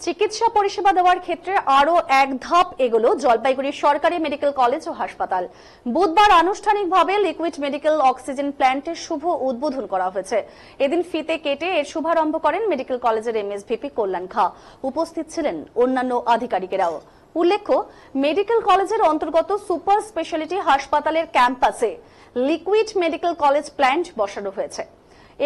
চিকিৎসা পরিষেবা দেওয়ার ক্ষেত্রে আরো এক ধাপ এগোলো জলপাইগুড়ি সরকারি মেডিকেল কলেজ ও হাসপাতাল। বুধবার আনুষ্ঠানিকভাবে লিকুইড মেডিকেল অক্সিজেন প্ল্যান্টের শুভ উদ্বোধন করা হয়েছে। এদিন ফিতে কেটে এর শুভারম্ভ করেন মেডিকেল কলেজের এমএসভিপি কল্যাণ খা। উপস্থিত ছিলেন অন্যান্য আধিকারিকেরাও। উল্লেখ্য, মেডিকেল কলেজের অন্তর্গত সুপার স্পেশালিটি হাসপাতালের ক্যাম্পাসে লিকুইড মেডিকেল কলেজ প্ল্যান্ট বসানো হয়েছে।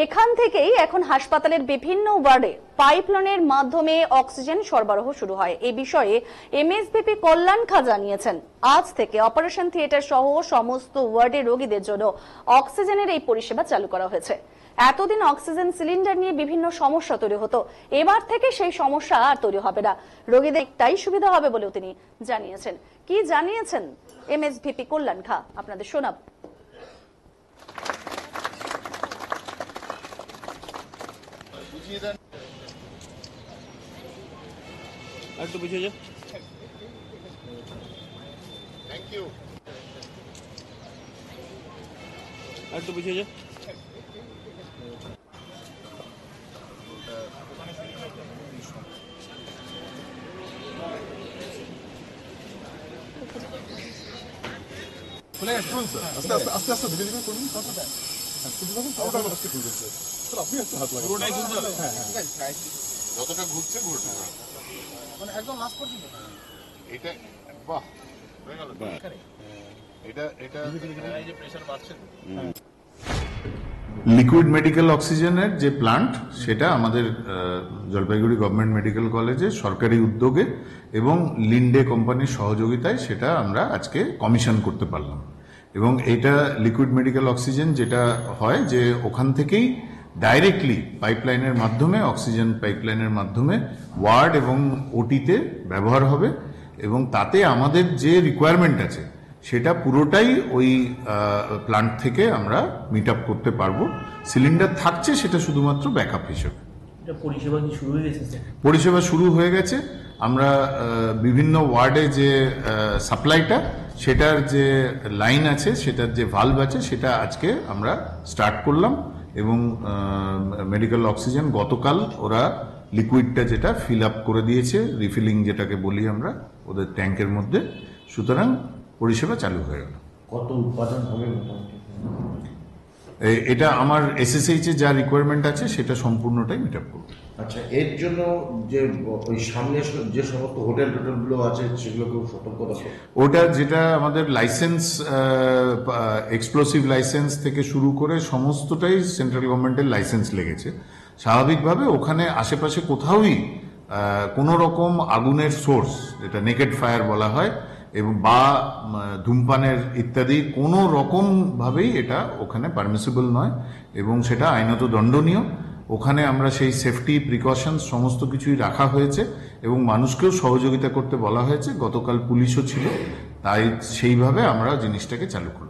এখান থেকেই এখন হাসপাতালের বিভিন্ন ওয়ার্ডে পাইপলাইনের মাধ্যমে অক্সিজেন সরবরাহ শুরু হয়। এই বিষয়ে এমএসভিপি কল্যাণ খা জানিয়েছেন, আজ থেকে অপারেশন থিয়েটার সহ সমস্ত ওয়ার্ডে রোগীদের জন্য অক্সিজেনের এই পরিষেবা চালু করা হয়েছে। এতদিন অক্সিজেন সিলিন্ডার নিয়ে বিভিন্ন সমস্যা তৈরি হতো, এবার থেকে সেই সমস্যা আর তৈরি হবে না। রোগীদের একটাই সুবিধা হবে বলেও তিনি জানিয়েছেন। কি জানিয়েছেন এমএসভিপি কল্যাণ খা আপনাদের শোনাব। একটু পিছিয়ে যা। Thank you. একটু পিছিয়ে যা। খুলে শুনুন স্যার, আস্তে আস্তে আস্তে আস্তে ধীরে ধীরে করুন। আপনি একটু হাত লাগান। পুরোটাই ঘুরতে হবে। হ্যাঁ, যতটা ঘুরছে ঘুরছে, মানে একদম লাস্ট পর্যন্ত। এটা বাহ, হয়ে গেল। এটা এই যে প্রেসার বাড়ছে। লিকুইড মেডিকেল অক্সিজেনের যে প্লান্ট, সেটা আমাদের জলপাইগুড়ি গভর্নমেন্ট মেডিকেল কলেজে সরকারি উদ্যোগে এবং লিন্ডে কোম্পানির সহযোগিতায় সেটা আমরা আজকে কমিশন করতে পারলাম। এবং এটা লিকুইড মেডিকেল অক্সিজেন যেটা হয় যে ওখান থেকেই ডাইরেক্টলি পাইপলাইনের মাধ্যমে, অক্সিজেন পাইপলাইনের মাধ্যমে ওয়ার্ড এবং ওটিতে ব্যবহার হবে এবং তাতে আমাদের যে রিকোয়ারমেন্ট আছে সেটা পুরোটাই ওই প্লান্ট থেকে আমরা মিট আপ করতে পারবো। সিলিন্ডার থাকছে সেটা শুধুমাত্র ব্যাকআপ হিসেবে। পরিষেবা কি শুরু হয়ে গেছে? পরিষেবা শুরু হয়ে গেছে। আমরা বিভিন্ন ওয়ার্ডে যে সাপ্লাইটা, সেটার যে লাইন আছে, সেটার যে ভালভ আছে, সেটা আজকে আমরা স্টার্ট করলাম এবং মেডিকেল অক্সিজেন গতকাল ওরা লিকুইডটা যেটা ফিল আপ করে দিয়েছে, রিফিলিং যেটাকে বলি আমরা, ওদের ট্যাঙ্কের মধ্যে। সুতরাং পরিষেবা চালু হয়ে গেল। কত উৎপাদন হবে মোটামুটি? এটা আমার এসএসএইচ এর যা রিকোয়ারমেন্ট আছে সেটা সম্পূর্ণটাই মিট আপ করবে। আচ্ছা, এর জন্য যে ওই সামনে যে সমস্ত হোটেলগুলো আছে সেগুলোকেও সতর্কতা। ওটা যেটা আমাদের লাইসেন্স, এক্সপ্লোসিভ লাইসেন্স থেকে শুরু করে সমস্তটাই সেন্ট্রাল গভর্নমেন্টের লাইসেন্স লেগেছে। স্বাভাবিকভাবে ওখানে আশেপাশে কোথাওই কোনো রকম আগুনের সোর্স, যেটা নেকেড ফায়ার বলা হয়, এবং বা ধূমপানের ইত্যাদি কোনো রকম ভাবেই এটা ওখানে পারমিসিবল নয় এবং সেটা আইনত দণ্ডনীয়। ওখানে আমরা সেই সেফটি প্রিকশনস সমস্ত কিছুই রাখা হয়েছে এবং মানুষকেও সহযোগিতা করতে বলা হয়েছে। গতকাল পুলিশও ছিল, তাই সেইভাবে আমরা জিনিসটাকে চালু করলাম।